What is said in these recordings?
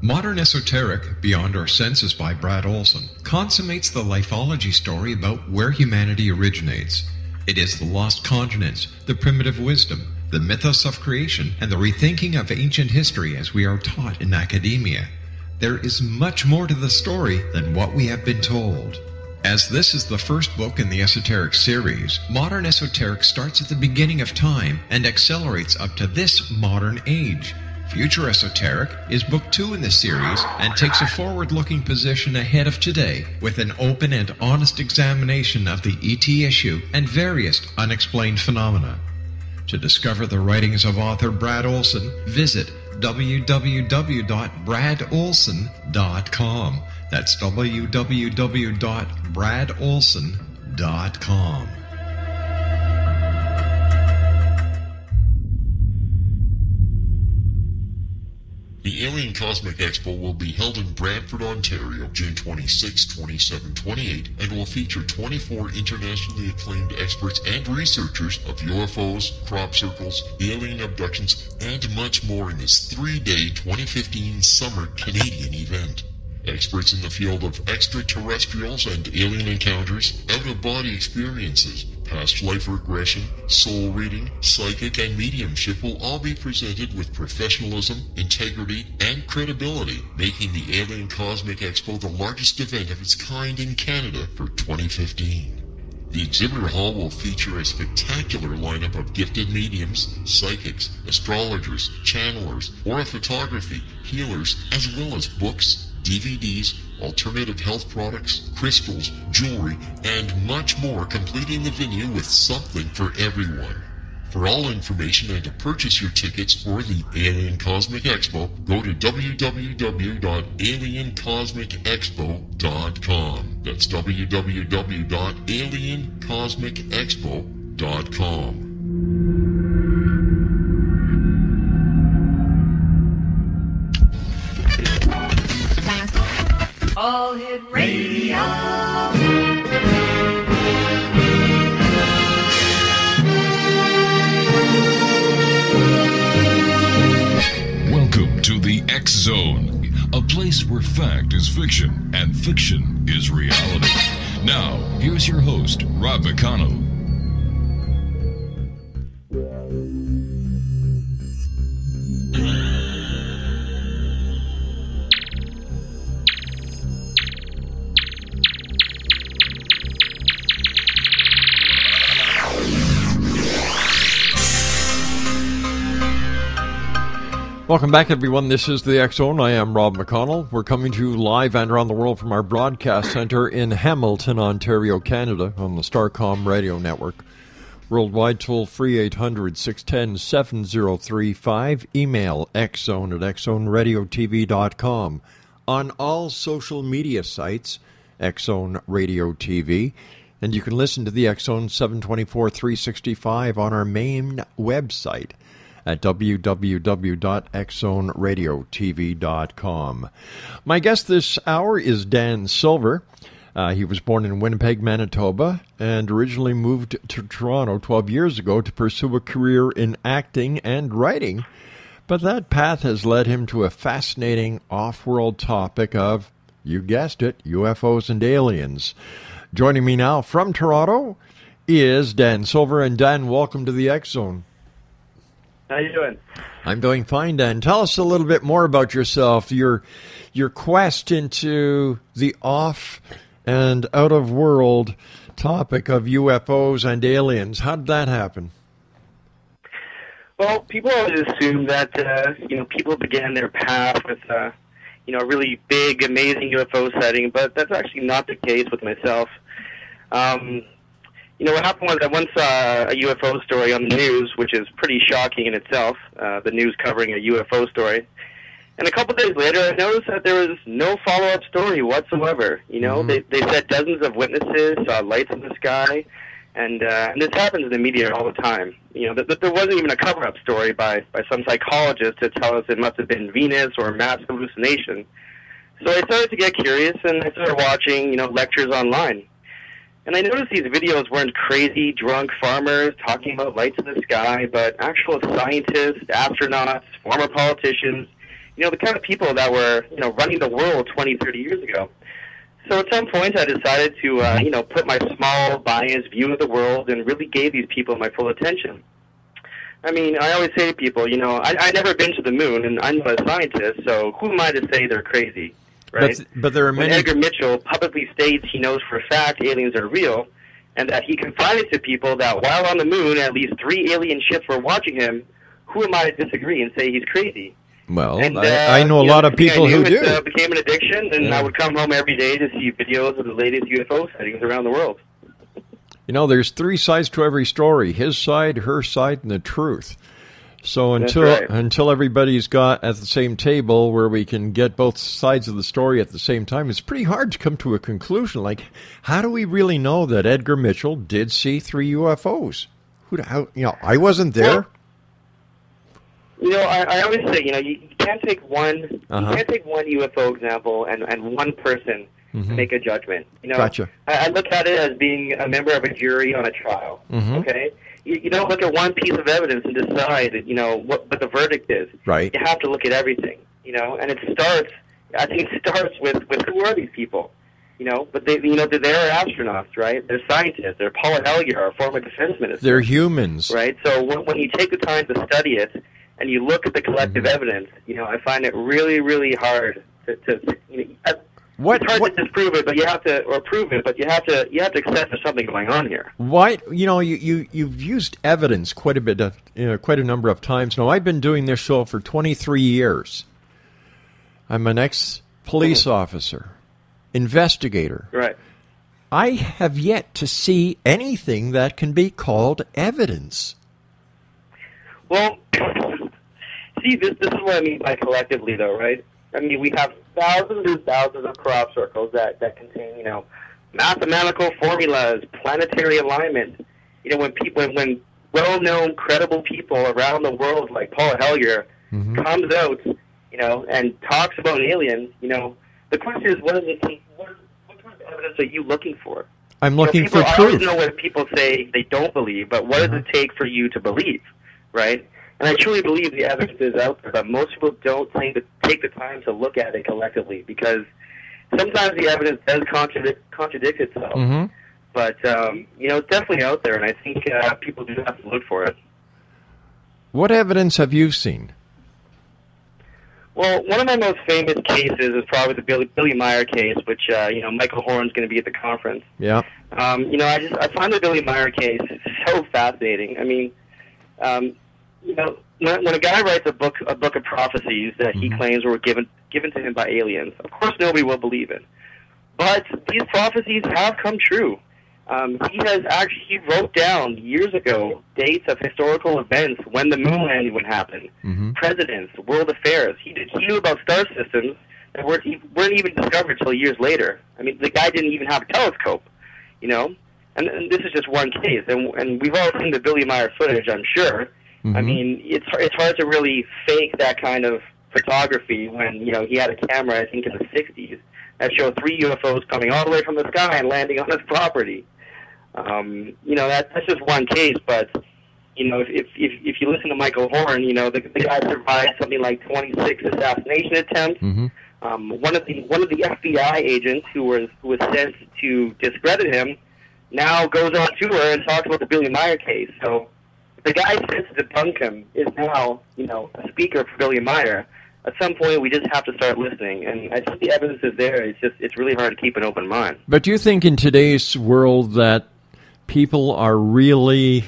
Modern Esoteric, Beyond Our Senses by Brad Olson, consummates the lifeology story about where humanity originates. It is the lost continents, the primitive wisdom, the mythos of creation, and the rethinking of ancient history as we are taught in academia. There is much more to the story than what we have been told. As this is the first book in the Esoteric series, Modern Esoteric starts at the beginning of time and accelerates up to this modern age. Future Esoteric is book 2 in the series and takes a forward-looking position ahead of today with an open and honest examination of the ET issue and various unexplained phenomena. To discover the writings of author Brad Olson, visit www.bradolson.com. That's www.bradolson.com. The Alien Cosmic Expo will be held in Brantford, Ontario, June 26, 27, 28, and will feature 24 internationally acclaimed experts and researchers of UFOs, crop circles, alien abductions, and much more in this 3-day 2015 summer Canadian event. Experts in the field of extraterrestrials and alien encounters, out-of-body experiences, past life regression, soul reading, psychic, and mediumship will all be presented with professionalism, integrity, and credibility, making the Alien Cosmic Expo the largest event of its kind in Canada for 2015. The exhibitor hall will feature a spectacular lineup of gifted mediums, psychics, astrologers, channelers, aura photography, healers, as well as books, DVDs, alternative health products, crystals, jewelry, and much more, completing the venue with something for everyone. For all information and to purchase your tickets for the Alien Cosmic Expo, go to www.aliencosmicexpo.com. That's www.aliencosmicexpo.com. All Hit Radio. Welcome to the X Zone, a place where fact is fiction and fiction is reality. Now, here's your host, Rob McConnell. Welcome back, everyone. This is the X Zone. I am Rob McConnell. We're coming to you live and around the world from our broadcast center in Hamilton, Ontario, Canada, on the Starcom radio network. Worldwide, toll-free 800-610-7035. Email xzone@xzoneradiotv.com. On all social media sites, X Zone Radio TV. And you can listen to the X Zone 724-365 on our main website at www.xzoneradiotv.com. My guest this hour is Dan Silver. He was born in Winnipeg, Manitoba, and originally moved to Toronto 12 years ago to pursue a career in acting and writing. But that path has led him to a fascinating off-world topic of, you guessed it, UFOs and aliens. Joining me now from Toronto is Dan Silver. And Dan, welcome to the X Zone. How you doing? I'm doing fine, Dan. Tell us a little bit more about yourself, your quest into the off and out-of-world topic of UFOs and aliens. How did that happen? Well, people always assume that people began their path with a really big, amazing UFO sighting, but that's actually not the case with myself. What happened was I once saw a UFO story on the news, which is pretty shocking in itself, the news covering a UFO story. And a couple days later, I noticed that there was no follow-up story whatsoever. They said dozens of witnesses saw lights in the sky, and this happens in the media all the time. That there wasn't even a cover-up story by some psychologist to tell us it must have been Venus or mass hallucination. So I started to get curious, and I started watching, lectures online. And I noticed these videos weren't crazy, drunk farmers talking about lights in the sky, but actual scientists, astronauts, former politicians, the kind of people that were, running the world 20, 30 years ago. So at some point I decided to, put my small, biased view of the world and really gave these people my full attention. I mean, I always say to people, I never been to the moon, and I'm not a scientist, so who am I to say they're crazy, right? But there are many... When Edgar Mitchell publicly states he knows for a fact aliens are real, and that he confided to people that while on the moon, at least 3 alien ships were watching him, who am I to disagree and say he's crazy? Well, and, I know a lot of people who do. It became an addiction, and I would come home every day to see videos of the latest UFO sightings around the world. There's 3 sides to every story: his side, her side, and the truth. So until everybody's got at the same table where we can get both sides of the story at the same time, it's pretty hard to come to a conclusion. Like, how do we really know that Edgar Mitchell did see 3 UFOs? I wasn't there. I always say, you can't take one. You can't take one UFO example and one person to make a judgment. Gotcha. I look at it as being a member of a jury on a trial. Okay, you don't look at one piece of evidence and decide, what the verdict is. Right. You have to look at everything. And it starts. I think it starts with who are these people? But they're astronauts, right? They're scientists. They're Paul Helger, our former defense minister. They're humans, right? So when you take the time to study it and you look at the collective evidence, I find it really, really hard to it's hard to disprove it, but you have to, or prove it, but you have to accept there's something going on here. Why? You've used evidence quite a number of times now. I've been doing this show for 23 years. I'm an ex-police officer, investigator. Right. I have yet to see anything that can be called evidence. Well, see, this is what I mean by collectively, though, right? I mean, we have thousands and thousands of crop circles that contain, mathematical formulas, planetary alignment. When well-known, credible people around the world, like Paul Helger, comes out, and talks about aliens, the question is, what kind of evidence are you looking for? I'm looking for proof. I always know what people say they don't believe, but what does it take for you to believe, right? And I truly believe the evidence is out there, but most people don't take the time to look at it collectively, because sometimes the evidence does contradict itself. But, it's definitely out there, and I think people do have to look for it. What evidence have you seen? Well, one of my most famous cases is probably the Billy Meyer case, which, Michael Horn's going to be at the conference. Yeah. I find the Billy Meyer case so fascinating. I mean, when a guy writes a book of prophecies that he claims were given to him by aliens, of course nobody will believe it. But these prophecies have come true. He wrote down years ago dates of historical events when the moon landing would happen, presidents, world affairs. He knew about star systems that weren't even discovered until years later. I mean, the guy didn't even have a telescope, And this is just one case, and we've all seen the Billy Meyer footage, I'm sure. I mean, it's hard to really fake that kind of photography when, he had a camera, I think, in the 60s, that showed 3 UFOs coming all the way from the sky and landing on his property. That's just one case, but, if you listen to Michael Horn, the guy survived something like 26 assassination attempts. One of the FBI agents who was sent to discredit him now goes on tour and talks about the Billy Meyer case. So the guy sent to debunk him is now, a speaker for Billy Meyer. At some point, we just have to start listening, and I think the evidence is there. It's really hard to keep an open mind. But do you think in today's world that people are really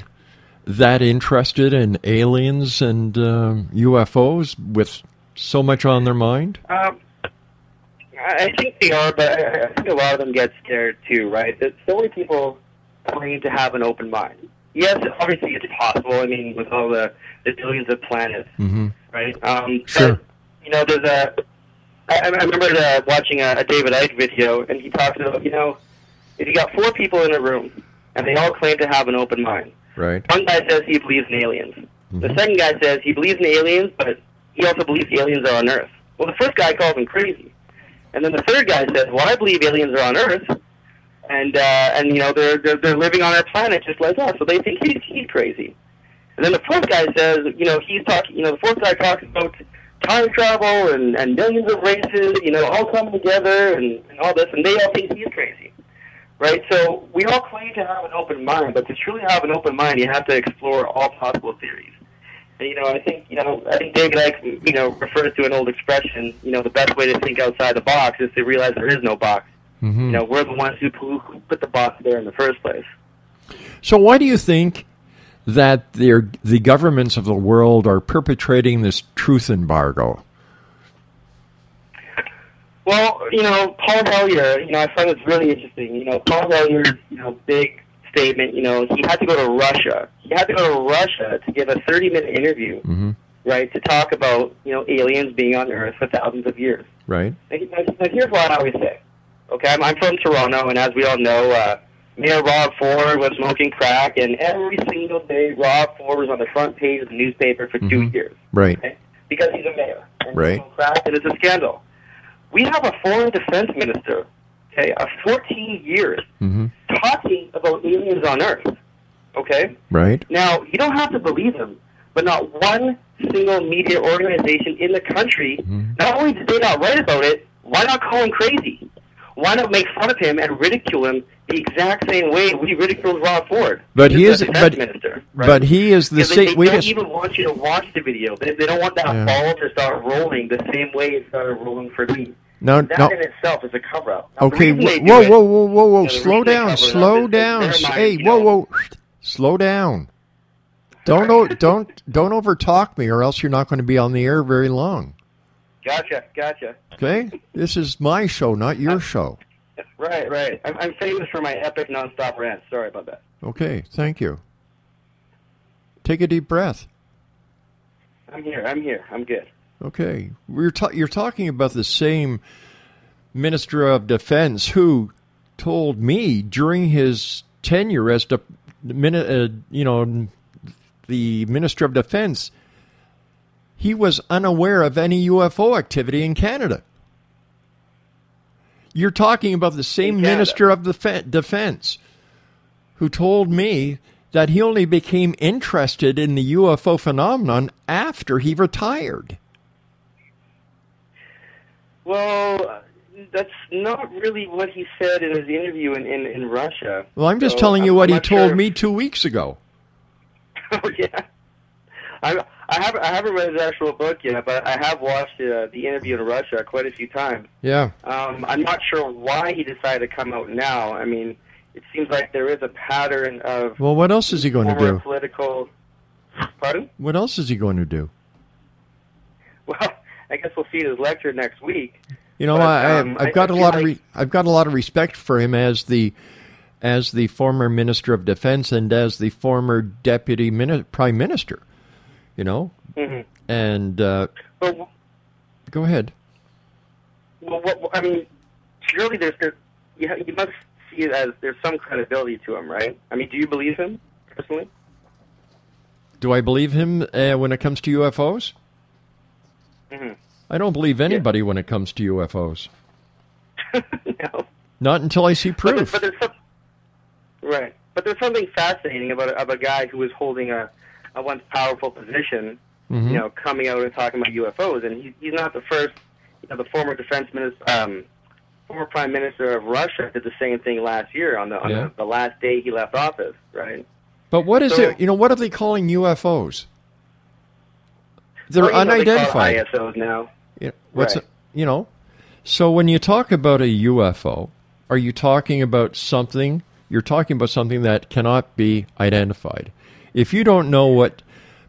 that interested in aliens and UFOs with so much on their mind? I think they are, but I think a lot of them get scared too, right? There's so many people claim to have an open mind. Yes, obviously it's possible. I mean, with all the billions of planets, right? Sure. But, I remember watching a David Icke video, and he talks about, if you got 4 people in a room, and they all claim to have an open mind. Right. One guy says he believes in aliens. The second guy says he believes in aliens, but he also believes aliens are on Earth. Well, the first guy calls him crazy. And then the third guy says, well, I believe aliens are on Earth, and they're living on our planet just like us, so they think he's crazy. And then the fourth guy says, the fourth guy talks about time travel and millions of races, all coming together and all this, and they all think he's crazy, right? So we all claim to have an open mind, but to truly have an open mind, you have to explore all possible theories. And, I think David Icke, refers to an old expression, the best way to think outside the box is to realize there is no box. Mm-hmm. We're the ones who put the box there in the first place. So why do you think that the governments of the world are perpetrating this truth embargo? Well, Paul Hellyer, I find this really interesting. Paul Hellyer's, big statement, he had to go to Russia. He had to go to Russia to give a 30-minute interview, mm-hmm. right, to talk about, aliens being on Earth for thousands of years. Right. Now, here's what I always say. Okay, I'm from Toronto, and as we all know, Mayor Rob Ford was smoking crack, and every single day Rob Ford was on the front page of the newspaper for 2 years. Right. Okay? Because he's a mayor. And right. He smoked crack, and it's a scandal. We have a foreign defense minister, okay, of 14 years, mm-hmm. talking about aliens on Earth, okay? Right. Now, you don't have to believe him, but not one single media organization in the country, mm-hmm. not only did they not write about it, why not call him crazy? Why not make fun of him and ridicule him the exact same way we ridiculed Rob Ford? But he is, minister, right? But he is the same. They don't even want you to watch the video. They don't want that ball to start rolling the same way it started rolling for me. That in itself is a cover-up. Now, okay, whoa! Slow down. Hey, whoa! Slow down. Don't overtalk me, or else you're not going to be on the air very long. Gotcha. Okay, this is my show, not your show. Right. I'm famous for my epic nonstop rants. Sorry about that. Okay, thank you. Take a deep breath. I'm here. I'm good. Okay, you're talking about the same Minister of Defense who told me during his tenure as the Minister of Defense, he was unaware of any UFO activity in Canada. You're talking about the same Minister of Defense who told me that he only became interested in the UFO phenomenon after he retired. Well, that's not really what he said in his interview in Russia. Well, I'm just telling you what he told me 2 weeks ago. Oh, yeah. I haven't read his actual book yet, but I have watched the interview in Russia quite a few times. Yeah. I'm not sure why he decided to come out now. I mean, it seems like there is a pattern of... Well, what else is he going to do? Political... Pardon? What else is he going to do? Well, I guess we'll see his lecture next week. I've got a lot of respect for him as the former Minister of Defense and as the former Deputy Prime Minister. Mm-hmm. And go ahead. Well, I mean, surely you must see it as there's some credibility to him, right? I mean, do you believe him personally? Do I believe him when it comes to UFOs? Mm-hmm. I don't believe anybody when it comes to UFOs. No. Not until I see proof. But there's something fascinating about a guy who was holding a once powerful position, mm-hmm. Coming out and talking about UFOs, and he's not the first. The former defense minister, former prime minister of Russia, did the same thing last year on the last day he left office, right? But what is it? What are they calling UFOs? They're unidentified. They call ISOs now. So when you talk about a UFO, are you talking about something? You're talking about something that cannot be identified. If you don't know what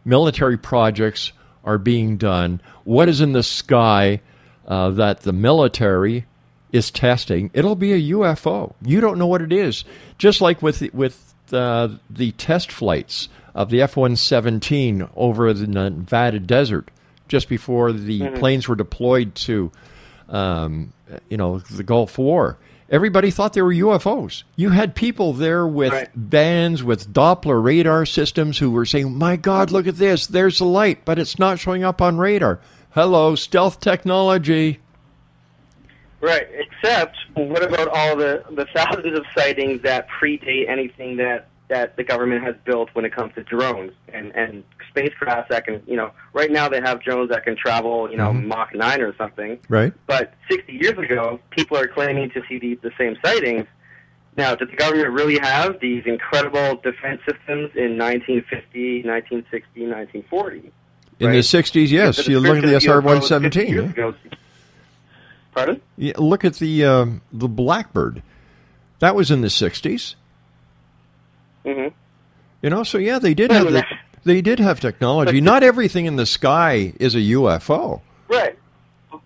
military projects are being done, what is in the sky that the military is testing, it'll be a UFO. You don't know what it is. Just like with the test flights of the F-117 over the Nevada desert, just before the planes were deployed to, the Gulf War. Everybody thought they were UFOs. You had people there with bands with Doppler radar systems who were saying, my God, look at this. There's the light, but it's not showing up on radar. Hello, stealth technology. Right, except what about all the thousands of sightings that predate anything that that the government has built when it comes to drones and spacecrafts that can, right now they have drones that can travel, Mach 9 or something. Right. But 60 years ago, people are claiming to see the same sightings. Now, did the government really have these incredible defense systems in 1950, 1960, 1940? In the 60s, yes. You look at the SR-117. Yeah. Pardon? Yeah, look at the Blackbird. That was in the 60s. Mm-hmm. So yeah, they did have technology. Not everything in the sky is a UFO. Right.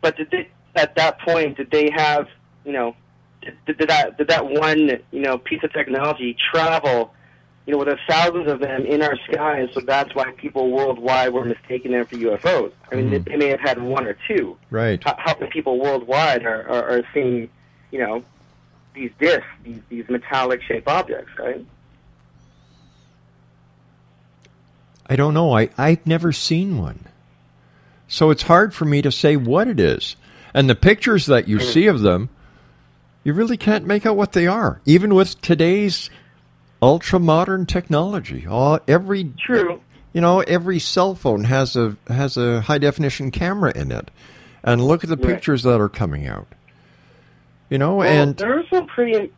But at that point, did they have, did that one, piece of technology travel, well, there's thousands of them in our skies, so that's why people worldwide were mistaking them for UFOs. I mean, they may have had one or two. Right. How many people worldwide are seeing, these discs, these metallic-shaped objects, right? I don't know. I've never seen one. So it's hard for me to say what it is. And the pictures that you see of them, you really can't make out what they are, even with today's ultra-modern technology. True. Every cell phone has a high-definition camera in it. And look at the pictures that are coming out. And there are some pretty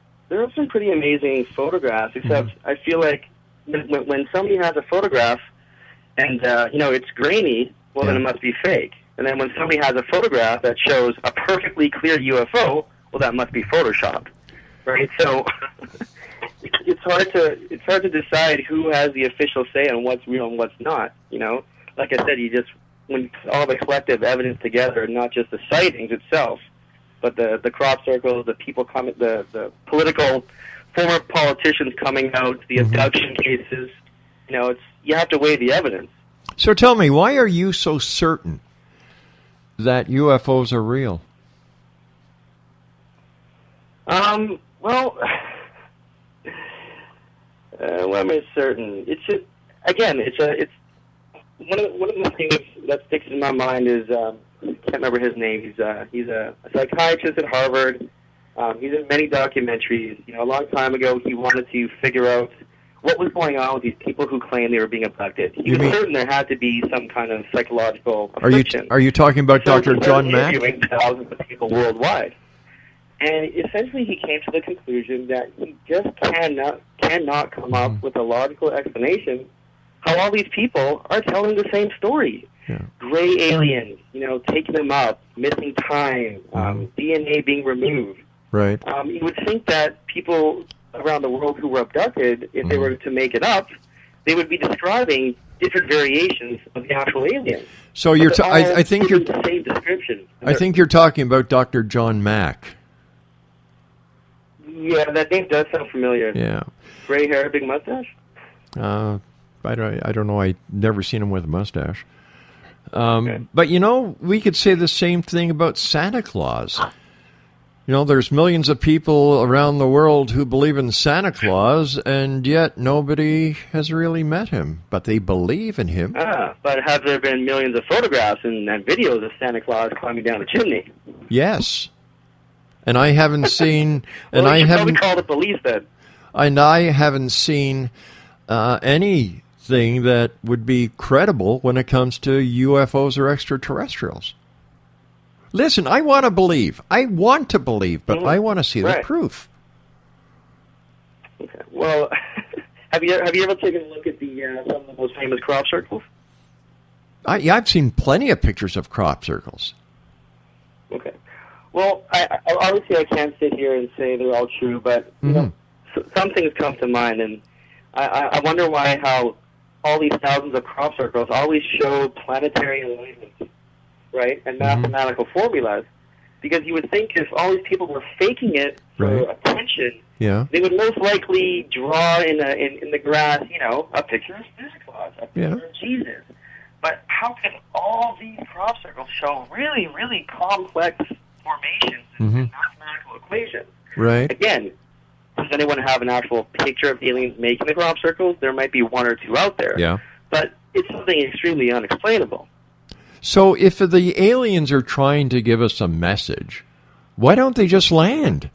amazing photographs. Except I feel like when somebody has a photograph and it's grainy, well then it must be fake. And then when somebody has a photograph that shows a perfectly clear UFO, well that must be photoshopped, right? So it's hard to decide who has the official say on what's real and what's not. Like I said, when you put all the collective evidence together, not just the sightings itself, but the crop circles, the people coming, the political former politicians coming out, the abduction cases. You have to weigh the evidence. So tell me, why are you so certain that UFOs are real? Well, why am I certain? It's just, again, it's one of the things that sticks in my mind is I can't remember his name. He's a psychiatrist at Harvard. He's in many documentaries. A long time ago, he wanted to figure out what was going on with these people who claimed they were being abducted. He was certain there had to be some kind of psychological affliction. Are you talking about Dr. John Mack? Interviewing thousands of people worldwide. And essentially he came to the conclusion that he just cannot come up with a logical explanation how all these people are telling the same story. Yeah. Gray aliens, taking them up, missing time, DNA being removed. Right. You would think that people around the world who were abducted, if they were to make it up, they would be describing different variations of the actual aliens. So I think you're the same description. I think you're talking about Dr. John Mack. Yeah, that name does sound familiar. Yeah. Gray hair, big mustache? I don't know. I've never seen him with a mustache. Okay. But, we could say the same thing about Santa Claus. There's millions of people around the world who believe in Santa Claus, and yet nobody has really met him. But they believe in him. But have there been millions of photographs and videos of Santa Claus climbing down a chimney? Yes. And I haven't seen... Well, you should probably call the police then. And I haven't seen anything that would be credible when it comes to UFOs or extraterrestrials. Listen, I want to believe. I want to believe, but I want to see the proof. Okay. Well, have you ever taken a look at some of the most famous crop circles? I've seen plenty of pictures of crop circles. Okay. Well, obviously I can't sit here and say they're all true, but some things come to mind, and I wonder how all these thousands of crop circles always show planetary alignments, right, and mathematical formulas, because you would think if all these people were faking it for attention, they would most likely draw in the grass, a picture of Santa Claus, a picture of Jesus. But how can all these crop circles show really, really complex formations and mathematical equations? Right. Again, does anyone have an actual picture of aliens making the crop circles? There might be one or two out there. Yeah. But it's something extremely unexplainable. So if the aliens are trying to give us a message, why don't they just land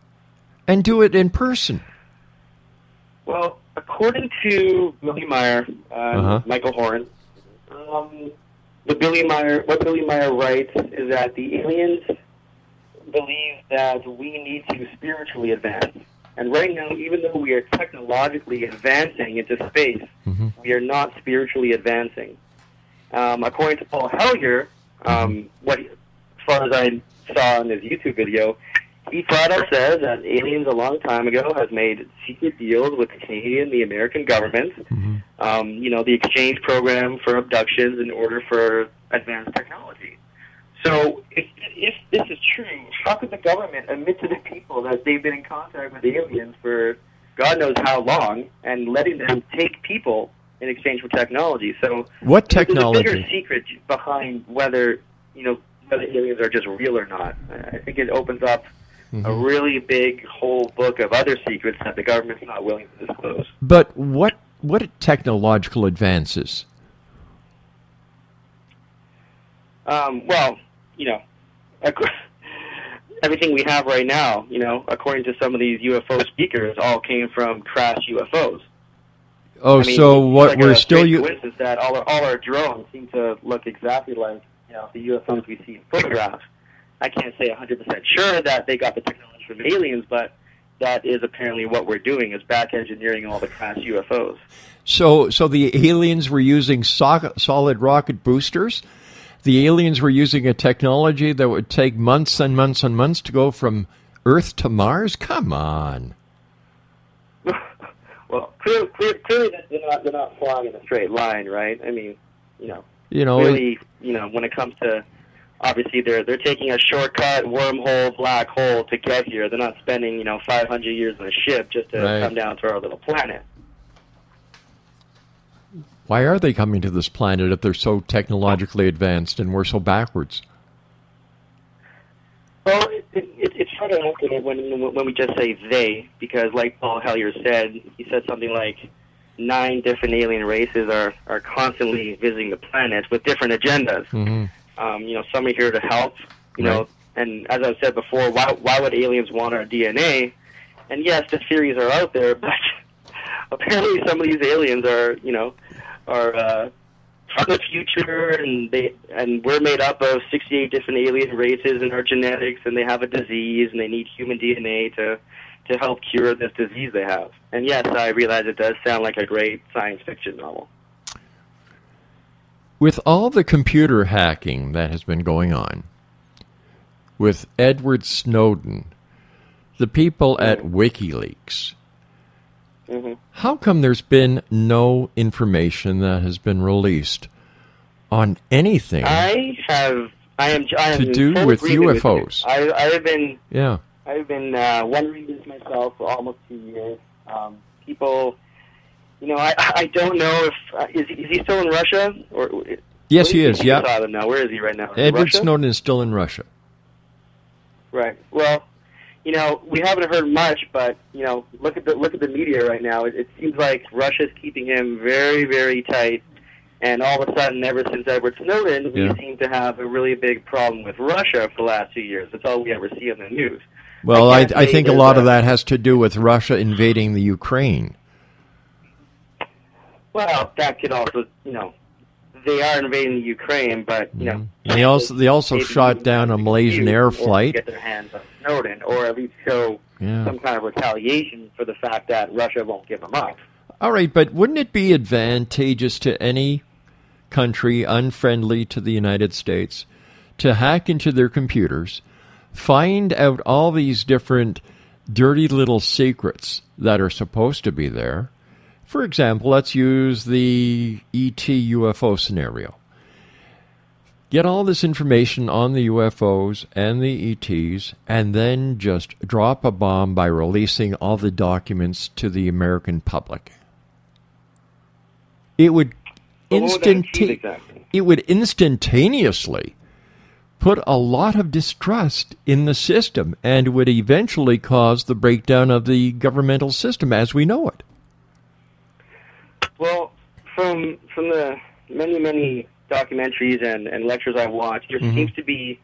and do it in person? Well, according to Billy Meyer, Michael Horan, what Billy Meyer writes is that the aliens believe that we need to spiritually advance. And right now, even though we are technologically advancing into space, we are not spiritually advancing. According to Paul Hellyer, as far as I saw in his YouTube video, he flat out says that aliens a long time ago has made secret deals with the Canadian, the American government, the exchange program for abductions in order for advanced technology. So if this is true, how could the government admit to the people that they've been in contact with aliens for God knows how long and letting them take people in exchange for technology? So what technology? There's a bigger secret behind whether aliens are just real or not. I think it opens up a really big whole book of other secrets that the government's not willing to disclose. But what technological advances? Everything we have right now, according to some of these UFO speakers, all came from crashed UFOs. Oh, so what we're still coincidence that all our drones seem to look exactly like the UFOs we see in photographs. I can't say 100% sure that they got the technology from aliens, but that is apparently what we're doing, is back engineering all the crashed UFOs. So the aliens were using solid rocket boosters. The aliens were using a technology that would take months and months and months to go from Earth to Mars? Come on. Well, clearly they're not flying in a straight line, right? I mean, clearly, when it comes to, obviously they're taking a shortcut, wormhole, black hole to get here. They're not spending, 500 years on a ship just to come down to our little planet. Why are they coming to this planet if they're so technologically advanced and we're so backwards? Well, it's hard to answer when we just say they, because like Paul Hellyer said, he said something like 9 different alien races are constantly visiting the planet with different agendas. Some are here to help, and as I said before, why would aliens want our DNA? And yes, the theories are out there, but apparently some of these aliens are from the future, and we're made up of 68 different alien races in our genetics, and they have a disease, and they need human DNA to help cure this disease they have. And yes, I realize it does sound like a great science fiction novel. With all the computer hacking that has been going on, with Edward Snowden, the people at WikiLeaks, how come there's been no information that has been released on anything to do with UFOs? I've been wondering this myself for almost 2 years. People, I don't know if is he still in Russia or? Yes, he is. Yeah. Now, where is he right now? Edward Snowden is still in Russia. Right. Well, we haven't heard much, but look at the media right now. It seems like Russia's keeping him very, very tight, and all of a sudden, ever since Edward Snowden, we seem to have a really big problem with Russia for the last 2 years. That's all we ever see in the news. Well, I think a lot of that has to do with Russia invading the Ukraine. Well, that could also, they are invading the Ukraine, but they also shot down a Malaysian air flight. Get their hands on Snowden, or at least show some kind of retaliation for the fact that Russia won't give them up. All right, but wouldn't it be advantageous to any country unfriendly to the United States to hack into their computers, find out all these different dirty little secrets that are supposed to be there? For example, let's use the ET UFO scenario. Get all this information on the UFOs and the ETs, and then just drop a bomb by releasing all the documents to the American public. It would instantaneously put a lot of distrust in the system, and would eventually cause the breakdown of the governmental system as we know it. Well, from the many documentaries and lectures I watched, there seems to be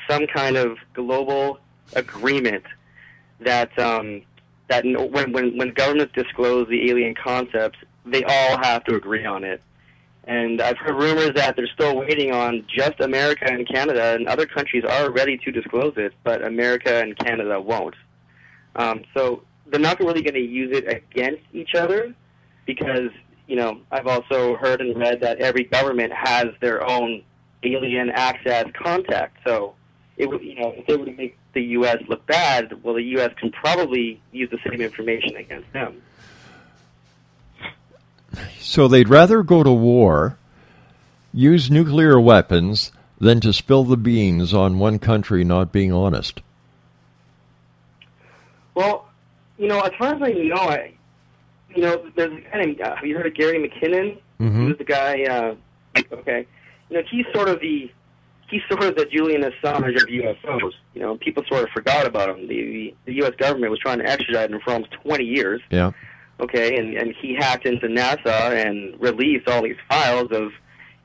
some kind of global agreement that that when governments disclose the alien concepts, they all have to agree on it. And I've heard rumors that they're still waiting on just America and Canada, and other countries are ready to disclose it, but America and Canada won't. So they're not really going to use it against each other because, I've also heard and read that every government has their own alien access contact. So, if they were to make the U.S. look bad, well, the U.S. can probably use the same information against them. So they'd rather go to war, use nuclear weapons, than to spill the beans on one country not being honest. Well, as far as I know, there's a guy named, have you heard of Gary McKinnon? Mm-hmm. He was the guy, okay. He's sort of the Julian Assange of UFOs. People sort of forgot about him. The U.S. government was trying to extradite him for almost 20 years. Yeah. Okay, and he hacked into NASA and released all these files of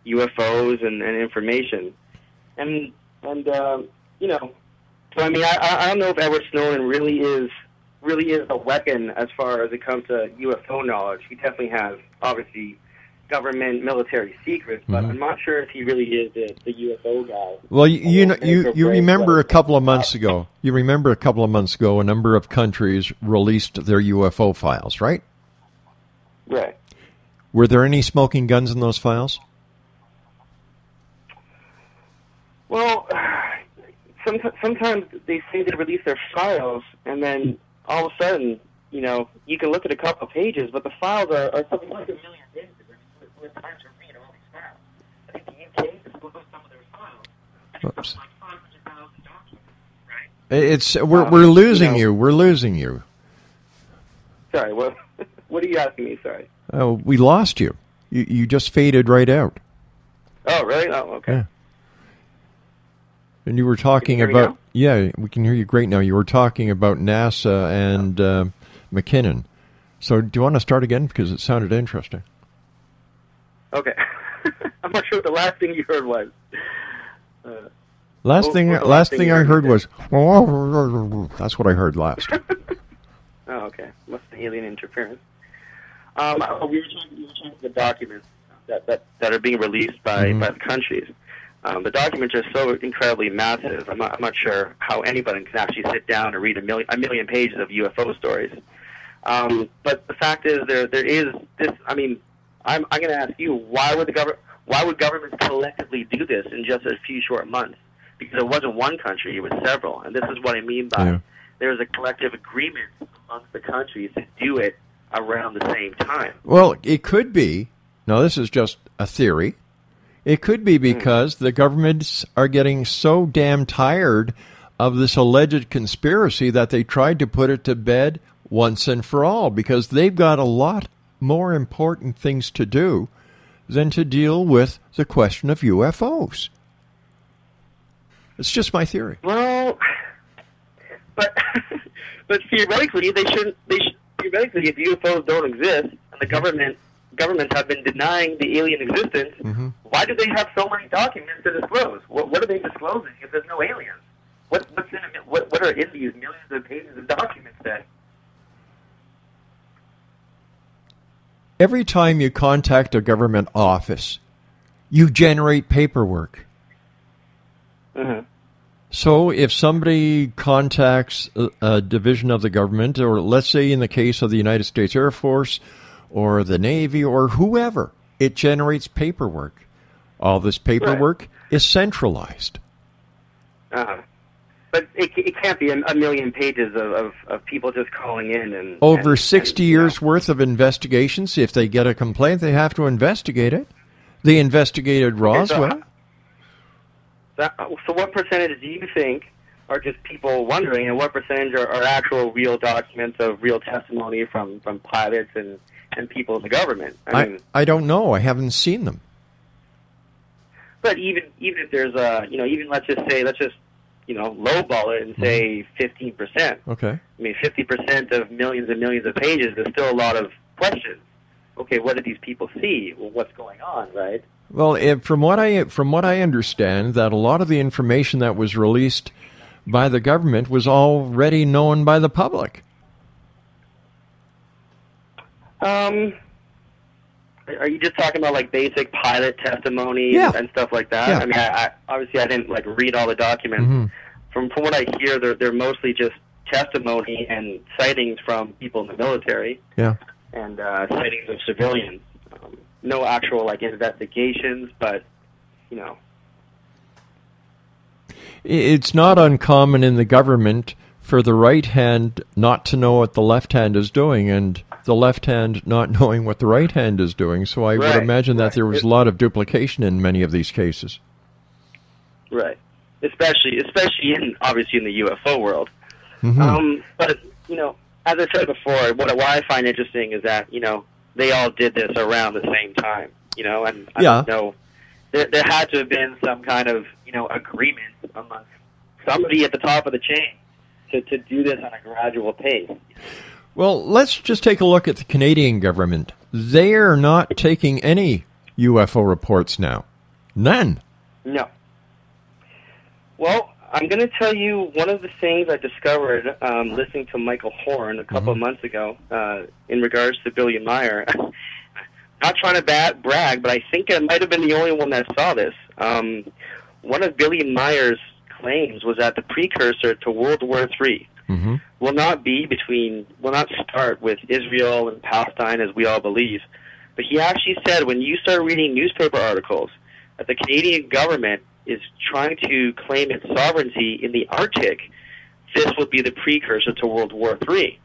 UFOs and information. So I mean, I don't know if Edward Snowden really is a weapon as far as it comes to UFO knowledge. He definitely has, obviously, government military secrets, but I'm not sure if he really is the UFO guy. Well, you remember a couple of months ago. You remember a couple of months ago, a number of countries released their UFO files, right? Right. Were there any smoking guns in those files? Well, sometimes they say they release their files, and then all of a sudden, you can look at a couple of pages, but the files are something like 1 million pages. It's hard to read all these files. I think the UK disclosed some of their files. Oops. Like 500,000 documents, right? We're losing you. We're losing you. Sorry, what are you asking me? Sorry. Oh, we lost you. You just faded right out. Oh, really? Oh, okay. Yeah. And you were talking Can you hear me about... Yeah, we can hear you great now. You were talking about NASA and McKinnon. So do you want to start again? Because it sounded interesting. Okay. I'm not sure what the last thing you heard was. Last thing I heard was... That's what I heard last. Oh, okay. Must be alien interference. We were talking the documents that are being released by the countries. The documents are so incredibly massive. I'm not sure how anybody can actually sit down and read a million pages of UFO stories. But the fact is, there is this. I mean, I'm going to ask you, why would governments collectively do this in just a few short months? Because it wasn't one country; it was several. And this is what I mean by there's a collective agreement amongst the countries to do it around the same time. Well, it could be. Now, this is just a theory. It could be because the governments are getting so damn tired of this alleged conspiracy that they tried to put it to bed once and for all, because they've got a lot more important things to do than to deal with the question of UFOs. It's just my theory. Well, but theoretically, theoretically, if UFOs don't exist and the governments have been denying the alien existence, why do they have so many documents to disclose? What are they disclosing if there's no aliens? What are in these millions of pages of documents then? Every time you contact a government office, you generate paperwork. So if somebody contacts a division of the government, or let's say in the case of the United States Air Force or the Navy or whoever, it generates paperwork. All this paperwork is centralized. But it can't be a million pages of people just calling in. And over 60 years worth of investigations. If they get a complaint, they have to investigate it. They investigated Roswell. So what percentage do you think are just people wondering, and what percentage are actual real documents of real testimony from pilots and people in the government? I don't know. I haven't seen them. But even if there's let's just lowball it and say 15%. Okay. I mean, 50% of millions and millions of pages is still a lot of questions. Okay, what did these people see? Well, what's going on, right? Well, from what I understand, that a lot of the information that was released by the government was already known by the public. Are you just talking about like basic pilot testimony and stuff like that? Yeah. I mean, I obviously I didn't like read all the documents. Mm-hmm. From what I hear, they're mostly just testimony and sightings from people in the military. Yeah. And sightings of civilians. No actual like investigations, but you know. It's not uncommon in the government for the right hand not to know what the left hand is doing, and the left hand not knowing what the right hand is doing. So I would imagine that there was a lot of duplication in many of these cases. Right. Especially obviously in the UFO world. Mm-hmm. But, you know, as I said before, what I find interesting is that, you know, they all did this around the same time, you know, and I don't know. There had to have been some kind of, you know, agreement amongst somebody at the top of the chain to do this on a gradual pace. Well, let's just take a look at the Canadian government. They are not taking any UFO reports now. None. No. Well, I'm going to tell you one of the things I discovered listening to Michael Horn a couple of months ago in regards to Billy Meyer. Not trying to brag, but I think I might have been the only one that saw this. One of Billy Meyer's claims was that the precursor to World War III will not start with Israel and Palestine as we all believe. But he actually said when you start reading newspaper articles that the Canadian government is trying to claim its sovereignty in the Arctic, this would be the precursor to World War III.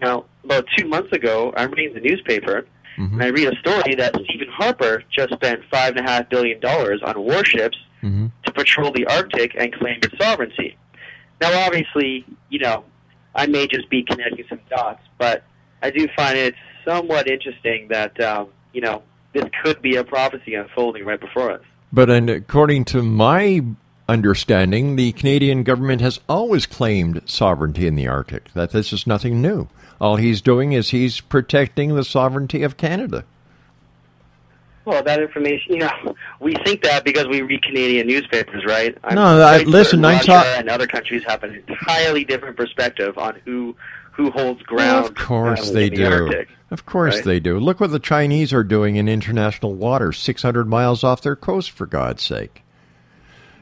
Now, about 2 months ago, I'm reading the newspaper, and I read a story that Stephen Harper just spent $5.5 billion on warships to patrol the Arctic and claim its sovereignty. Now, obviously, you know, I may just be connecting some dots, but I do find it somewhat interesting that, you know, this could be a prophecy unfolding right before us. But according to my understanding, the Canadian government has always claimed sovereignty in the Arctic, that this is nothing new. All he's doing is he's protecting the sovereignty of Canada. Well, that information, you know, we think that because we read Canadian newspapers, right? Listen, Russia and other countries have an entirely different perspective on who holds ground. Well, of course they do. Arctic, of course they do. Look what the Chinese are doing in international waters, 600 miles off their coast, for God's sake.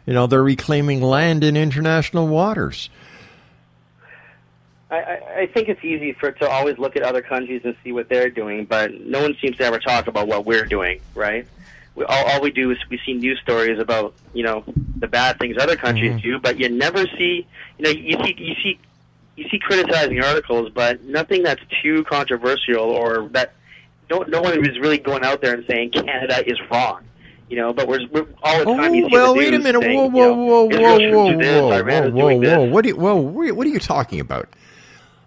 You know, they're reclaiming land in international waters. I think it's easy to always look at other countries and see what they're doing, but no one seems to ever talk about what we're doing, right? All we do is we see news stories about, you know, the bad things other countries do, but you never see, you know, you see criticizing articles, but nothing that's too controversial or that no one is really going out there and saying Canada is wrong. You know, but we're all the time. You see the news wait a minute! Saying, whoa! This, What are you talking about?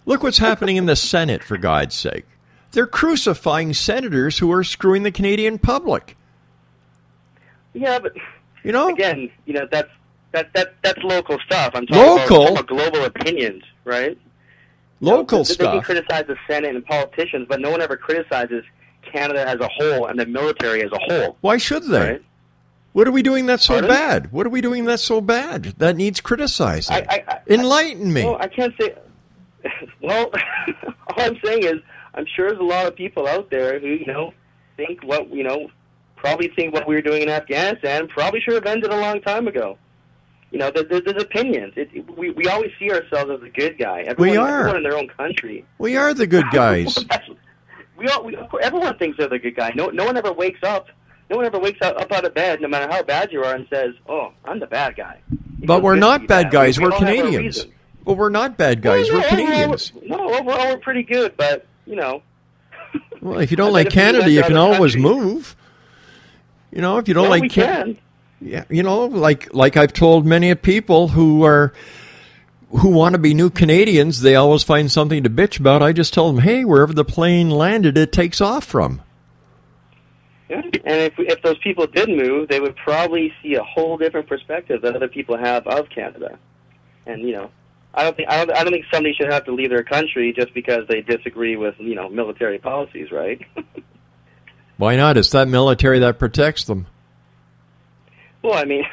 Look what's happening in the Senate, for God's sake. They're crucifying senators who are screwing the Canadian public. Yeah, but you know, again, you know that's local stuff. I'm talking about global opinions, right? Local stuff. They can criticize the Senate and politicians, but no one ever criticizes Canada as a whole and the military as a whole. Why should they? Right? What are we doing that's so bad? What are we doing that's so bad that needs criticizing? Enlighten me. Well, I can't say. Well, all I'm saying is, I'm sure there's a lot of people out there who, you know, probably think what we were doing in Afghanistan probably should have ended a long time ago. You know, there's opinions. We always see ourselves as the good guy. Everyone in their own country. We are the good guys. Everyone thinks they're the good guy. No one ever wakes up. No one ever wakes up out of bed, no matter how bad you are, and says, "Oh, I'm the bad guy." But we're not bad guys. We're Canadians. Well, we're not bad guys. We're Canadians. Overall, we're pretty good, but, you know. Well, if you don't like Canada, you can always move. You know, if you don't like Canada. Yeah, you know, like I've told many people who want to be new Canadians, they always find something to bitch about. I just tell them, hey, wherever the plane landed, it takes off from. Yeah. And if those people did move, they would probably see a whole different perspective that other people have of Canada. And, you know, I don't think somebody should have to leave their country just because they disagree with, you know, military policies, right? Why not? It's that military that protects them. Well, I mean,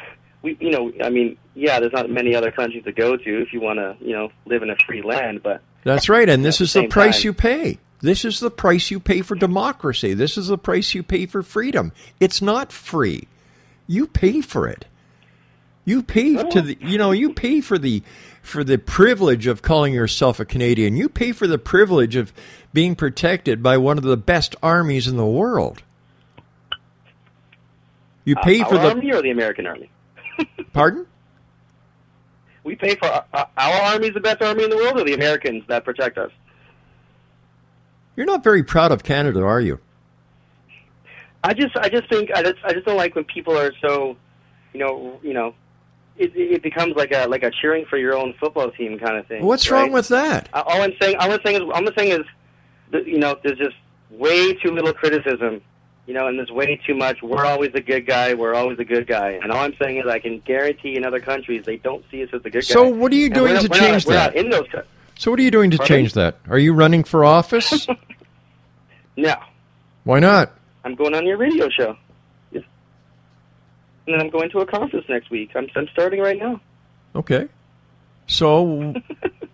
yeah, there's not many other countries to go to if you want to, you know, live in a free land, but that's right, and this is the price you pay. This is the price you pay for democracy. This is the price you pay for freedom. It's not free. You pay for it. You pay you pay for the privilege of calling yourself a Canadian. You pay for the privilege of being protected by one of the best armies in the world. You pay for our army or the American army? Pardon? We pay for our army is the best army in the world, or the Americans that protect us? You're not very proud of Canada, are you? I just don't like when people are so, it becomes like a cheering for your own football team kind of thing. What's wrong with that? All I'm saying is, there's just way too little criticism, and there's way too much. We're always the good guy. We're always the good guy. And all I'm saying is, I can guarantee in other countries they don't see us as the good guy. So what are you doing to change that? We're not in those. So what are you doing to change that? Are you running for office? No. Why not? I'm going on your radio show. And then I'm going to a conference next week. I'm starting right now. Okay. So,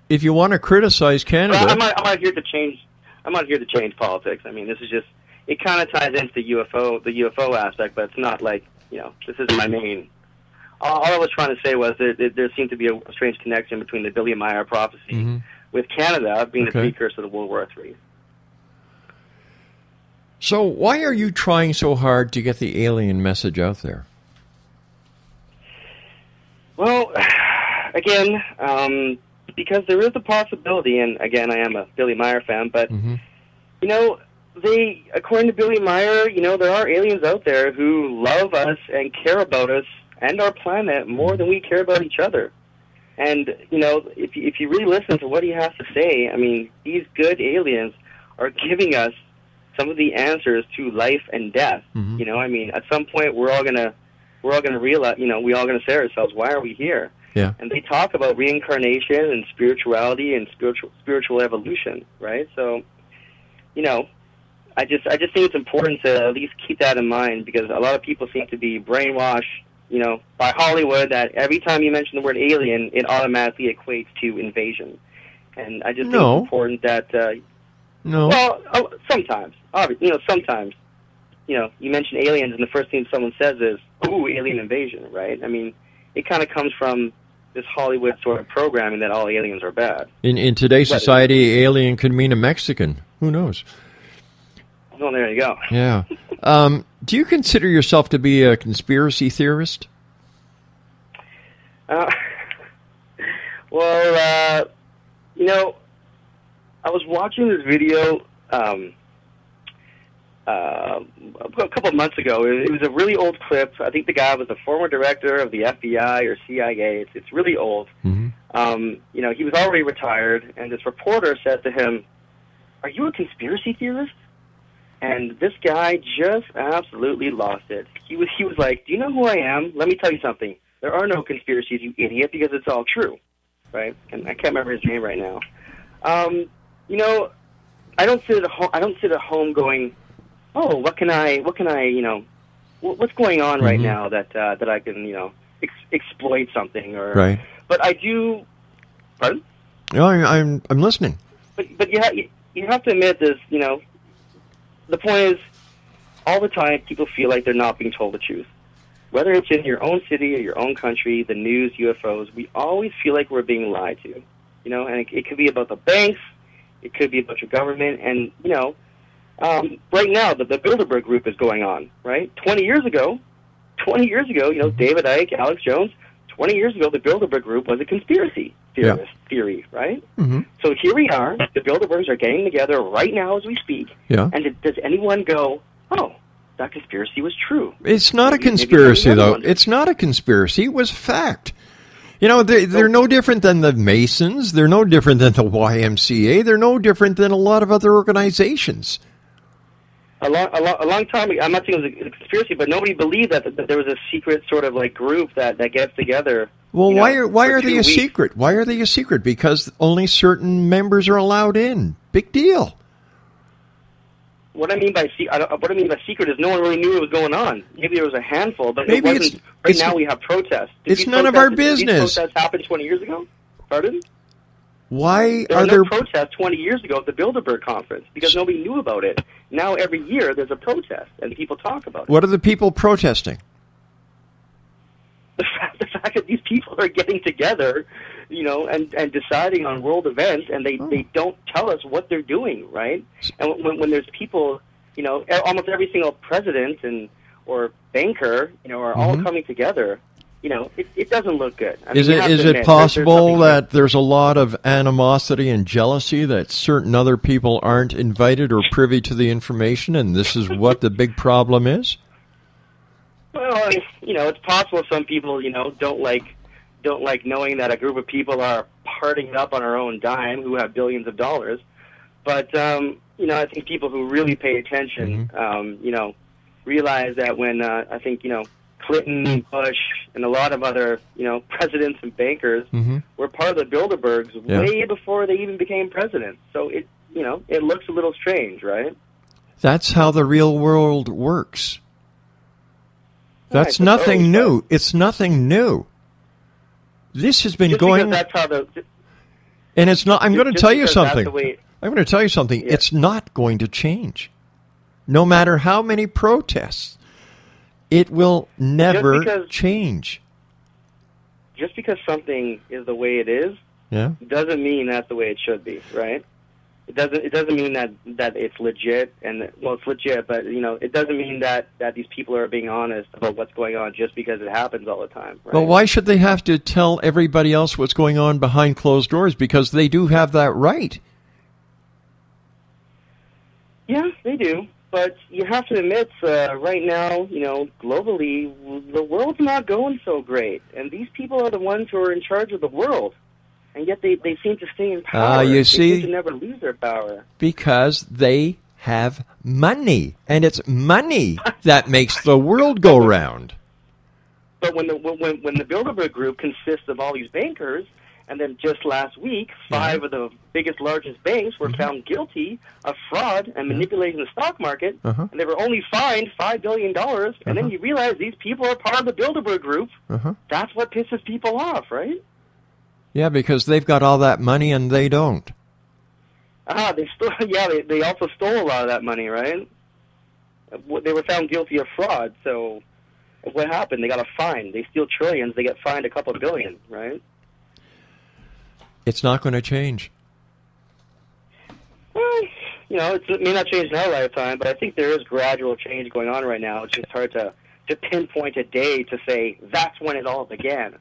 if you want to criticize Canada, I'm not here to change. I'm not here to change politics. I mean, this is just. It kind of ties into the UFO aspect, but it's not like this isn't my main. All I was trying to say was that there seemed to be a strange connection between the Billy Meyer prophecy with Canada being the precursor to World War III. So, why are you trying so hard to get the alien message out there? Well, again, because there is a possibility, and again, I am a Billy Meyer fan, but, according to Billy Meyer, there are aliens out there who love us and care about us and our planet more than we care about each other. And, if you really listen to what he has to say, I mean, these good aliens are giving us some of the answers to life and death. I mean, at some point, we're all gonna realize, we're all gonna say to ourselves, why are we here? Yeah. And they talk about reincarnation and spirituality and spiritual evolution, right? So, I just think it's important to at least keep that in mind, because a lot of people seem to be brainwashed, by Hollywood, that every time you mention the word alien, it automatically equates to invasion. And I just think it's important that. No. Well, sometimes, sometimes, you mention aliens, and the first thing someone says is, "Ooh, alien invasion," right? I mean, it kind of comes from this Hollywood sort of programming that all aliens are bad. In today's society, alien could mean a Mexican. Who knows? Well, there you go. Yeah. Do you consider yourself to be a conspiracy theorist? Well, I was watching this video a couple of months ago. It was a really old clip. I think the guy was the former director of the FBI or CIA. It's really old. Mm-hmm. He was already retired, and this reporter said to him, "Are you a conspiracy theorist?" And this guy just absolutely lost it. He was like, "Do you know who I am? Let me tell you something. There are no conspiracies, you idiot, because it's all true." Right? And I can't remember his name right now. I don't sit at home going, "Oh, what can I, what's going on right now that I can, exploit something?" Or right. But I do. Pardon? No, I'm listening. But you have to admit this. The point is, all the time people feel like they're not being told the truth. Whether it's in your own city or your own country, the news, UFOs, we always feel like we're being lied to. And it could be about the banks, it could be about your government, and, right now, the Bilderberg Group is going on, right? 20 years ago, David Icke, Alex Jones, 20 years ago, the Bilderberg Group was a conspiracy theory, right? Mm-hmm. So here we are, the Bilderbergs are getting together right now as we speak, and does anyone go, "Oh, that conspiracy was true"? It's not a conspiracy, though. It's not a conspiracy. It was a fact. They're no different than the Masons. They're no different than the YMCA. They're no different than a lot of other organizations. A long time ago, I'm not saying it was a conspiracy, but nobody believed that there was a secret sort of like group that gets together. Well, why are they a secret? Why are they a secret? Because only certain members are allowed in. Big deal. What I mean by secret is no one really knew what was going on. Maybe there was a handful, but maybe it wasn't. Now we have protests. It's none of our business. Did these protests happen 20 years ago? Pardon? Why There are were there... no protests 20 years ago at the Bilderberg conference because nobody knew about it. Now every year there's a protest and people talk about it. What are the people protesting? The fact that these people are getting together, and deciding on world events, and they don't tell us what they're doing, right? And when there's people, almost every single president or banker, are all coming together, it doesn't look good. I mean, Is it possible that there's a lot of animosity and jealousy that certain other people aren't invited or privy to the information, and this is what the big problem is? Well, it's possible some people, don't like knowing that a group of people are partying up on our own dime who have billions of dollars. But, I think people who really pay attention, realize that when, I think, Clinton, Bush, and a lot of other, presidents and bankers were part of the Bilderbergs way before they even became presidents. So it looks a little strange, right? That's how the real world works. That's nothing new. It's nothing new. This has been just going... That's how and it's not... I'm going to tell you something. I'm going to tell you something. Yeah. It's not going to change. No matter how many protests, it will never change. Just because something is the way it is, doesn't mean that's the way it should be, right? It doesn't mean that it's legit, and it's legit, but it doesn't mean that these people are being honest about what's going on just because it happens all the time. Right? Well, why should they have to tell everybody else what's going on behind closed doors? Because they do have that right. Yeah, they do. But you have to admit, right now, globally, the world's not going so great, and these people are the ones who are in charge of the world. And yet they seem to stay in power. You see, they seem to never lose their power. Because they have money. And it's money that makes the world go round. But when the Bilderberg Group consists of all these bankers, and then just last week, 5 of the biggest, largest banks were found guilty of fraud and manipulating the stock market, and they were only fined $5 billion, and then you realize these people are part of the Bilderberg Group. That's what pisses people off, right? Yeah, because they've got all that money and they don't. They also stole a lot of that money, right? They were found guilty of fraud, so what happened? They got a fine. They steal trillions, they get fined a couple billion, right? It's not going to change. Well, it may not change in our lifetime, but I think there is gradual change going on right now. It's just hard to pinpoint a day to say that's when it all began,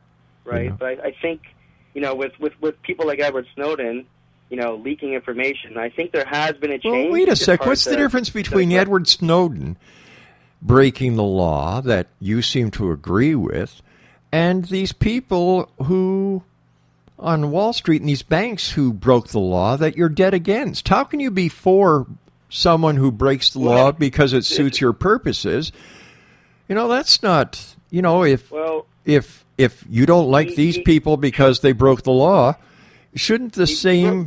right? Yeah. But I think... with people like Edward Snowden, leaking information, I think there has been a change. Well, wait a sec. What's the difference between Edward Snowden breaking the law that you seem to agree with and these people who, on Wall Street and these banks who broke the law that you're dead against? How can you be for someone who breaks the law because it suits your purposes? That's not, if you don't like these people because they broke the law, shouldn't the same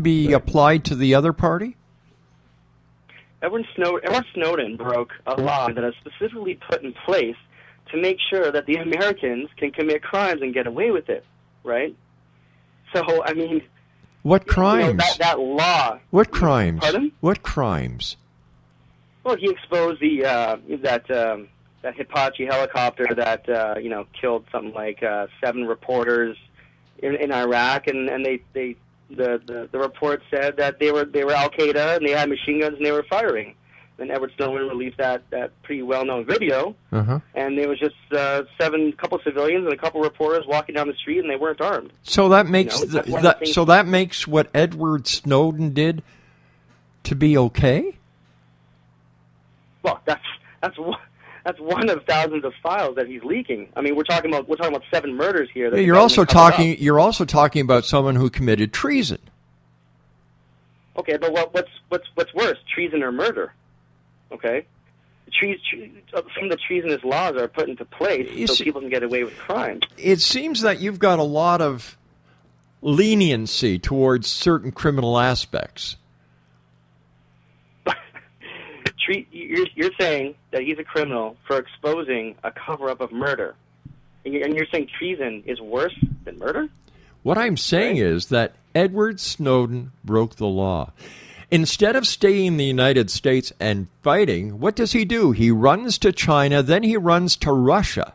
be applied to the other party? Edward Snowden broke a law that is specifically put in place to make sure that the Americans can commit crimes and get away with it, right? So, I mean... What crimes? That law... What crimes? Pardon? What crimes? Well, he exposed that Hitachi helicopter that killed something like 7 reporters in Iraq, and the report said that they were Al Qaeda and they had machine guns and they were firing. Then Edward Snowden released that pretty well-known video, and there was just couple civilians and a couple reporters walking down the street, and they weren't armed. So that makes that makes what Edward Snowden did to be okay? Well, that's one of thousands of files that he's leaking. I mean, we're talking about 7 murders here. That you're also talking about someone who committed treason. Okay, but what's worse, treason or murder? Okay, some of the treasonous laws are put into place so people can get away with crimes. It seems that you've got a lot of leniency towards certain criminal aspects. You're saying that he's a criminal for exposing a cover-up of murder, and you're saying treason is worse than murder? What I'm saying is that Edward Snowden broke the law. Instead of staying in the United States and fighting, what does he do? He runs to China, then he runs to Russia.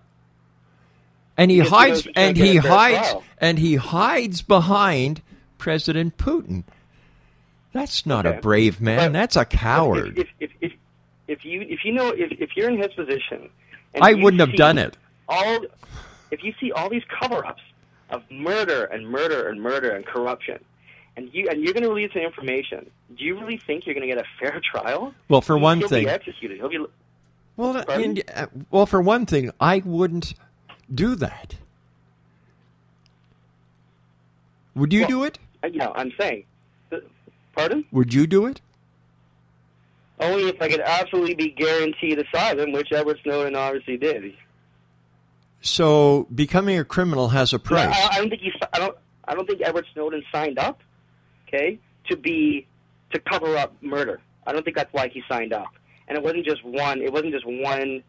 And he hides behind President Putin. That's not a brave man. That's a coward. If you're in his position, and I wouldn't have done it. If you see all these cover-ups of murder and corruption, and you're going to release the information, do you really think you're going to get a fair trial? Well, for one thing, he'll be executed. He'll be. Well, for one thing, I wouldn't do that. Would you do it? Yeah, I'm saying. Pardon? Would you do it? Only if I could absolutely be guaranteed asylum, which Edward Snowden obviously did. So becoming a criminal has a price. I don't think Edward Snowden signed up, okay, to cover up murder. I don't think that's why he signed up. And it wasn't just one. It wasn't just one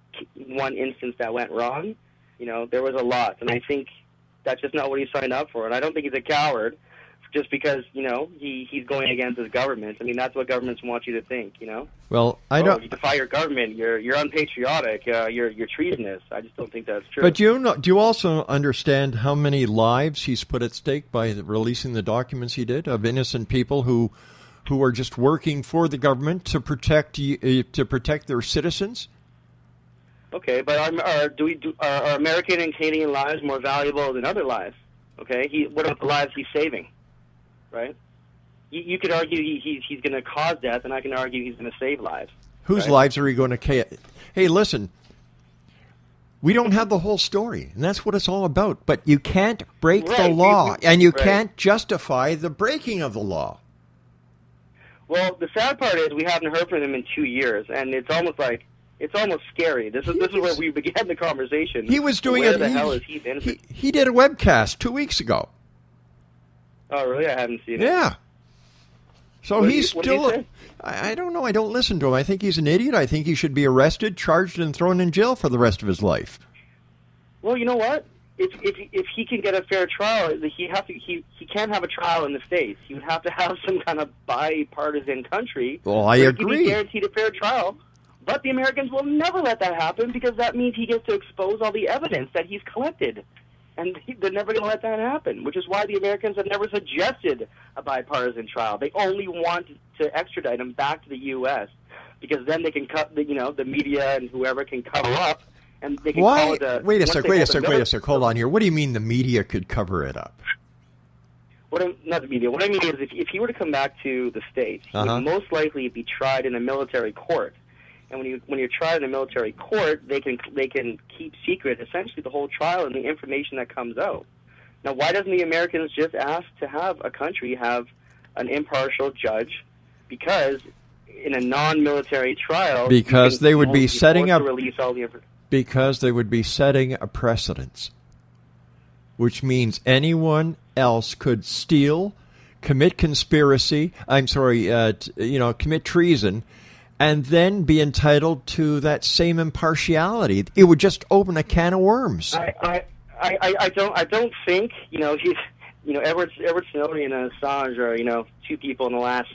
instance that went wrong. You know, there was a lot, and I think that's just not what he signed up for. And I don't think he's a coward just because, you know, he's going against his government. I mean, that's what governments want you to think, you know. Well, I don't. You defy your government. You're unpatriotic. You're treasonous. I just don't think that's true. But do you also understand how many lives he's put at stake by releasing the documents he did of innocent people who are just working for the government to protect their citizens? Okay, but are American and Canadian lives more valuable than other lives? Okay, what about the lives he's saving? Right? You could argue he's going to cause death, and I can argue he's going to save lives. Whose lives are he going to? Hey, listen, we don't have the whole story, and that's what it's all about. But you can't break the law, and you can't justify the breaking of the law. Well, the sad part is we haven't heard from him in 2 years, and it's almost scary. This is where we began the conversation. He was doing where it. The hell is he been? He did a webcast 2 weeks ago. Oh, really? I haven't seen it. Yeah. So he's still. I don't know. I don't listen to him. I think he's an idiot. I think he should be arrested, charged, and thrown in jail for the rest of his life. Well, you know what? If he can get a fair trial, he can't have a trial in the States. He would have to have some kind of bipartisan country. Well, I agree. He'd be guaranteed a fair trial. But the Americans will never let that happen because that means he gets to expose all the evidence that he's collected. And they're never going to let that happen, which is why the Americans have never suggested a bipartisan trial. They only want to extradite him back to the U.S. because then they can cut, the media and whoever can cover up. And they can call it wait a sec. Hold on here. What do you mean the media could cover it up? Not the media. What I mean is if he were to come back to the States, he would most likely be tried in a military court. And when you're tried in a military court, they can keep secret essentially the whole trial and the information that comes out. Now, why doesn't the Americans just ask to have a country have an impartial judge? Because in a non-military trial, because they would be setting up release all the information. Because they would be setting a precedence, which means anyone else could steal, commit conspiracy. Commit treason. And then be entitled to that same impartiality. It would just open a can of worms. I don't think Edward Snowden and Assange are two people in the last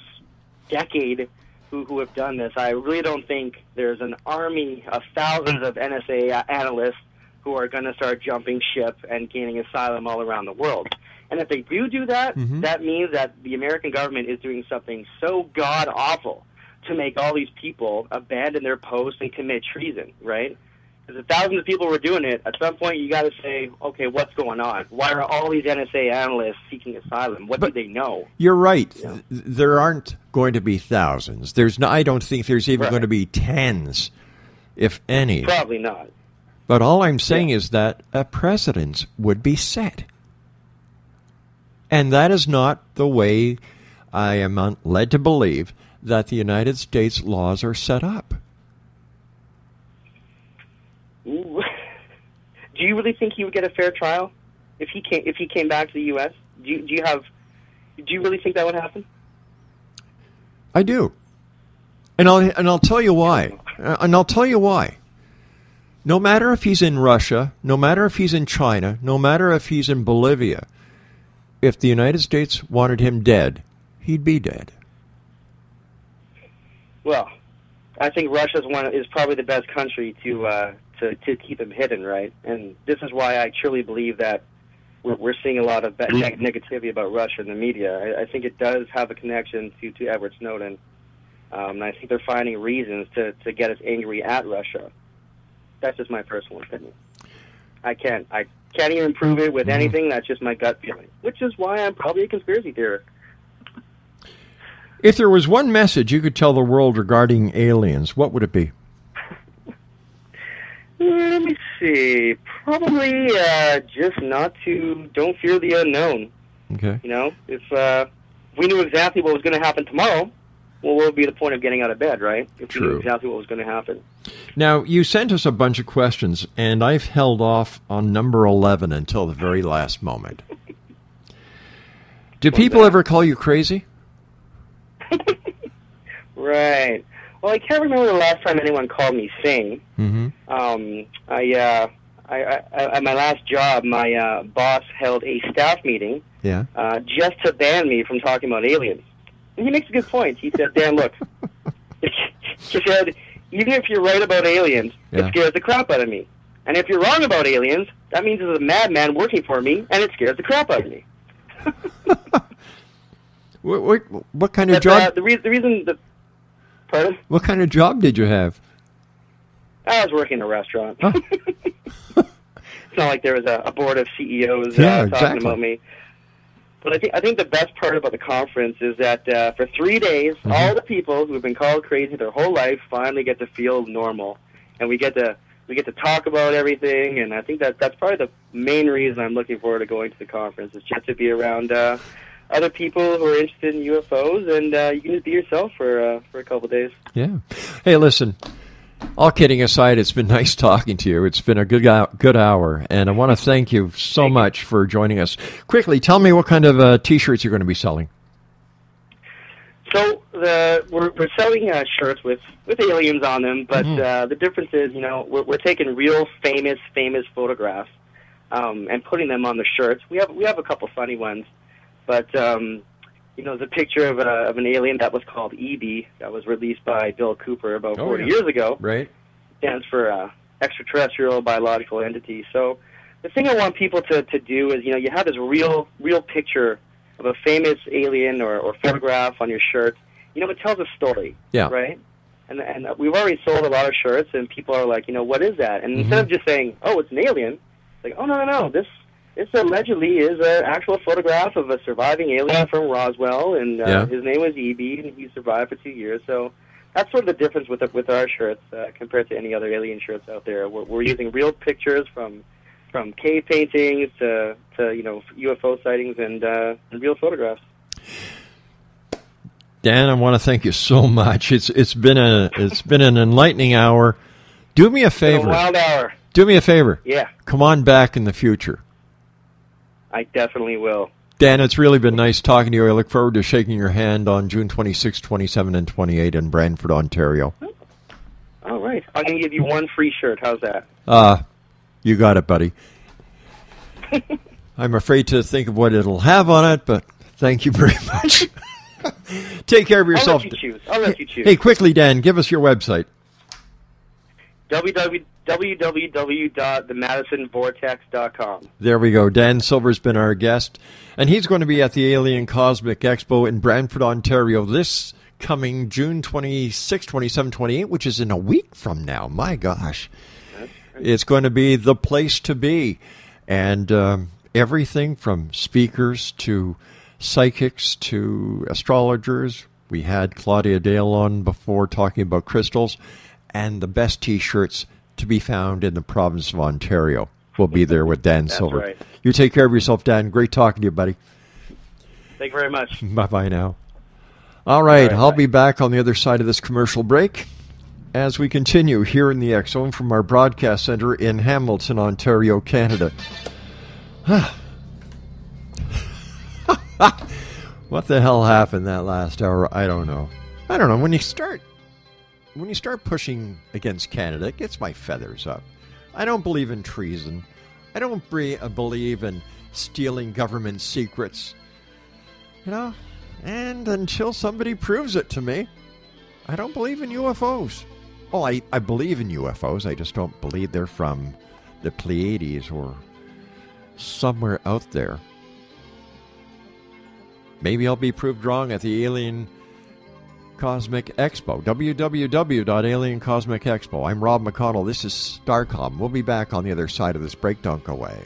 decade who have done this. I really don't think there's an army of thousands of NSA analysts who are going to start jumping ship and gaining asylum all around the world. And if they do that, that means that the American government is doing something so god awful to make all these people abandon their posts and commit treason, right? Because if thousands of people were doing it, at some point you got to say, okay, what's going on? Why are all these NSA analysts seeking asylum? What do they know? You're right. Yeah. There aren't going to be thousands. I don't think there's even going to be tens, if any. Probably not. But all I'm saying is that a precedent would be set. And that is not the way I am led to believe that the United States laws are set up. Ooh. Do you really think he would get a fair trial if he came back to the U.S.? Do you really think that would happen? I do, and I'll tell you why. No matter if he's in Russia, no matter if he's in China, no matter if he's in Bolivia, if the United States wanted him dead, he'd be dead. Well, I think is probably the best country to keep him hidden, right? And this is why I truly believe that we're seeing a lot of negativity about Russia in the media. I think it does have a connection to Edward Snowden. And I think they're finding reasons to get us angry at Russia. That's just my personal opinion. I can't even prove it with anything. That's just my gut feeling, which is why I'm probably a conspiracy theorist. If there was one message you could tell the world regarding aliens, what would it be? Let me see. Probably don't fear the unknown. Okay. You know, if we knew exactly what was going to happen tomorrow, well, what would be the point of getting out of bed, right? If we knew exactly what was going to happen. Now, you sent us a bunch of questions, and I've held off on number 11 until the very last moment. Do people ever call you crazy? Right. Well, I can't remember the last time anyone called me sane. Mm-hmm. At my last job, my boss held a staff meeting just to ban me from talking about aliens. And he makes a good point. He said, Dan, look, he said, even if you're right about aliens, it scares the crap out of me. And if you're wrong about aliens, that means there's a madman working for me, and it scares the crap out of me. What kind of job? The reason pardon? What kind of job did you have? I was working in a restaurant. Oh. It's not like there was a board of CEOs talking about me. But I think the best part about the conference is that for 3 days, all the people who have been called crazy their whole life finally get to feel normal, and we get to talk about everything. And I think that's probably the main reason I'm looking forward to going to the conference, is just to be around other people who are interested in UFOs, and you can just be yourself for a couple of days. Yeah. Hey, listen. All kidding aside, it's been nice talking to you. It's been a good hour, and I want to thank you so much for joining us. Quickly, tell me what kind of T-shirts you're going to be selling. So we're selling shirts with aliens on them, but the difference is, we're taking real famous photographs and putting them on the shirts. We have a couple funny ones, but there's a picture of an alien that was called EB that was released by Bill Cooper about 40 years ago. Right. Stands for extraterrestrial biological entity. So the thing I want people to do is, you have this real picture of a famous alien or photograph on your shirt. It tells a story. Yeah. Right? And we've already sold a lot of shirts, and people are like, what is that? And instead of just saying, oh, it's an alien, it's like, oh, no, this allegedly is an actual photograph of a surviving alien from Roswell, and his name was E.B., and he survived for 2 years. So that's sort of the difference with our shirts compared to any other alien shirts out there. We're using real pictures from cave paintings to UFO sightings and real photographs. Dan, I want to thank you so much. It's been an enlightening hour. Do me a favor. It's been a wild hour. Do me a favor. Yeah. Come on back in the future. I definitely will. Dan, it's really been nice talking to you. I look forward to shaking your hand on June 26, 27, and 28 in Brantford, Ontario. All right. I'm going to give you one free shirt. How's that? You got it, buddy. I'm afraid to think of what it'll have on it, but thank you very much. Take care of yourself. I'll let you choose. Hey, quickly, Dan, give us your website. www.themadisonvortex.com. There we go. Dan Silver's been our guest, and he's going to be at the Alien Cosmic Expo in Brantford, Ontario this coming June 26, 27, 28, which is in a week from now. My gosh. It's going to be the place to be. And everything from speakers to psychics to astrologers. We had Claudia Dale on before talking about crystals. And the best T-shirts to be found in the province of Ontario. We'll be there with Dan Silver. Right. You take care of yourself, Dan. Great talking to you, buddy. Thank you very much. Bye-bye now. All right, I'll be back on the other side of this commercial break as we continue here in the X-Zone from our broadcast center in Hamilton, Ontario, Canada. What the hell happened that last hour? I don't know. When you start pushing against Canada, it gets my feathers up. I don't believe in treason. I don't believe in stealing government secrets. You know, and until somebody proves it to me, I don't believe in UFOs. Well, I believe in UFOs. I just don't believe they're from the Pleiades or somewhere out there. Maybe I'll be proved wrong at the Alien Cosmic Expo. www.aliencosmicexpo. I'm Rob McConnell. This is Starcom. We'll be back on the other side of this break. Don't go away.